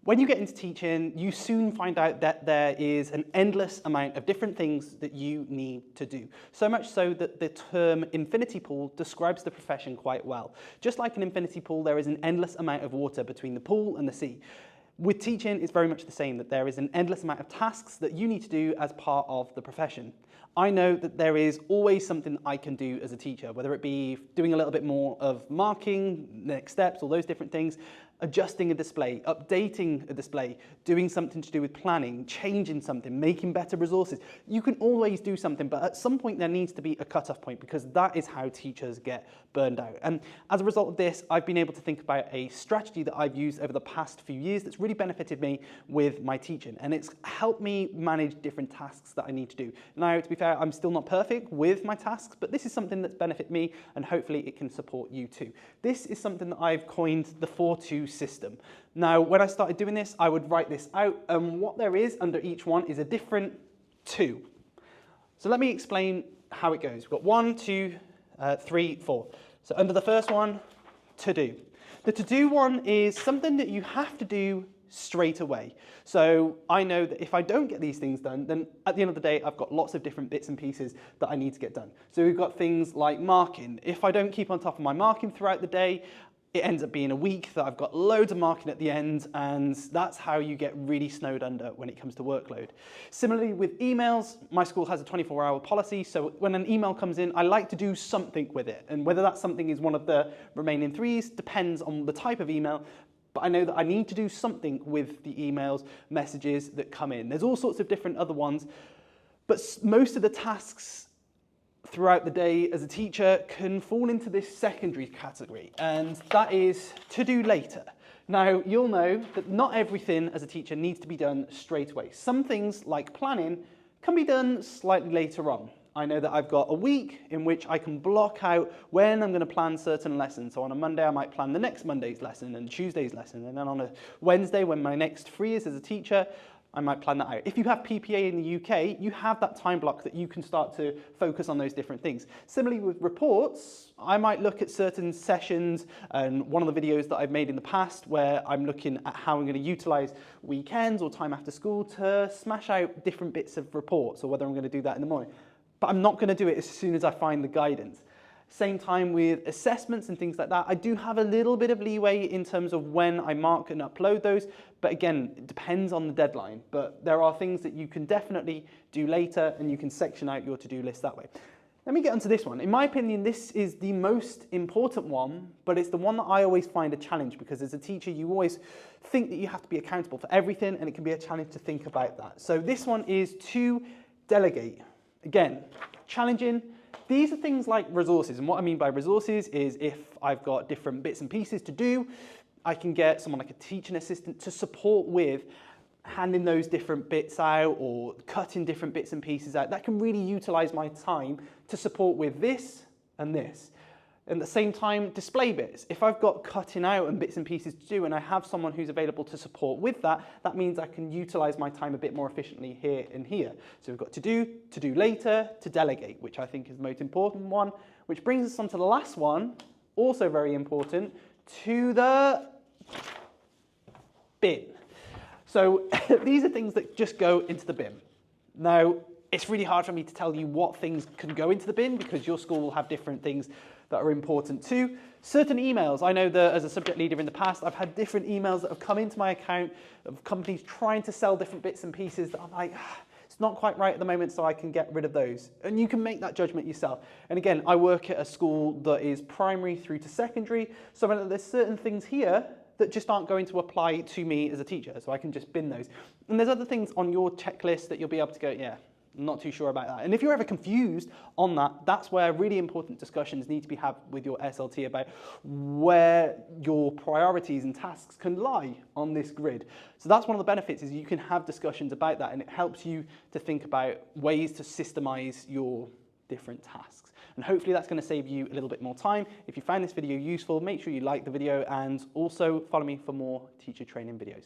When you get into teaching, you soon find out that there is an endless amount of different things that you need to do. So much so that the term infinity pool describes the profession quite well. Just like an infinity pool, there is an endless amount of water between the pool and the sea. With teaching, it's very much the same, that there is an endless amount of tasks that you need to do as part of the profession. I know that there is always something I can do as a teacher, whether it be doing a little bit more of marking, next steps, all those different things, adjusting a display, updating a display, doing something to do with planning, changing something, making better resources. You can always do something, but at some point there needs to be a cutoff point, because that is how teachers get burned out. And as a result of this, I've been able to think about a strategy that I've used over the past few years that's really benefited me with my teaching. And it's helped me manage different tasks that I need to do. Now, to be fair, I'm still not perfect with my tasks, but this is something that's benefited me, and hopefully it can support you too. This is something that I've coined the 4-2 system. Now, when I started doing this, I would write this out, and what there is under each one is a different 2. So let me explain how it goes. We've got 1, 2, 3, 4. So under the first one, to do. The to do one is something that you have to do straight away. So I know that if I don't get these things done, then at the end of the day, I've got lots of different bits and pieces that I need to get done. So we've got things like marking. If I don't keep on top of my marking throughout the day, it ends up being a week that I've got loads of marking at the end, and that's how you get really snowed under when it comes to workload. Similarly with emails, my school has a 24-hour policy, so when an email comes in, I like to do something with it. And whether that something is one of the remaining 3s depends on the type of email, but I know that I need to do something with the emails, messages that come in. There's all sorts of different other ones, but most of the tasks throughout the day as a teacher can fall into this secondary category, and that is to do later. Now, you'll know that not everything as a teacher needs to be done straight away. Some things, like planning, can be done slightly later on. I know that I've got a week in which I can block out when I'm going to plan certain lessons. So on a Monday, I might plan the next Monday's lesson and Tuesday's lesson. And then on a Wednesday, when my next free is as a teacher, I might plan that out. If you have PPA in the UK, you have that time block that you can start to focus on those different things. Similarly with reports, I might look at certain sessions, and one of the videos that I've made in the past where I'm looking at how I'm going to utilize weekends or time after school to smash out different bits of reports, or whether I'm going to do that in the morning. But I'm not going to do it as soon as I find the guidance. Same time with assessments and things like that. I do have a little bit of leeway in terms of when I mark and upload those, but again, it depends on the deadline. But there are things that you can definitely do later, and you can section out your to-do list that way. Let me get onto this one. In my opinion, this is the most important one, but it's the one that I always find a challenge, because as a teacher, you always think that you have to be accountable for everything, and it can be a challenge to think about that. So this one is to delegate. Again, challenging. These are things like resources, and what I mean by resources is if I've got different bits and pieces to do, I can get someone like a teaching assistant to support with handing those different bits out or cutting different bits and pieces out. That can really utilize my time to support with this and this. At the same time, display bits. If I've got cutting out and bits and pieces to do, and I have someone who's available to support with that, that means I can utilize my time a bit more efficiently here and here. So we've got to do later, to delegate, which I think is the most important one, which brings us on to the last one, also very important, to the bin. So these are things that just go into the bin. Now, it's really hard for me to tell you what things can go into the bin, because your school will have different things that are important too. Certain emails, I know that as a subject leader in the past, I've had different emails that have come into my account of companies trying to sell different bits and pieces that I'm like, it's not quite right at the moment, so I can get rid of those. And you can make that judgment yourself. And again, I work at a school that is primary through to secondary, so there's certain things here that just aren't going to apply to me as a teacher, so I can just bin those. And there's other things on your checklist that you'll be able to go, yeah, I'm not too sure about that. And if you're ever confused on that, that's where really important discussions need to be had with your SLT about where your priorities and tasks can lie on this grid. So that's one of the benefits, is you can have discussions about that, and it helps you to think about ways to systemize your different tasks. And hopefully that's going to save you a little bit more time. If you found this video useful, make sure you like the video, and also follow me for more teacher training videos.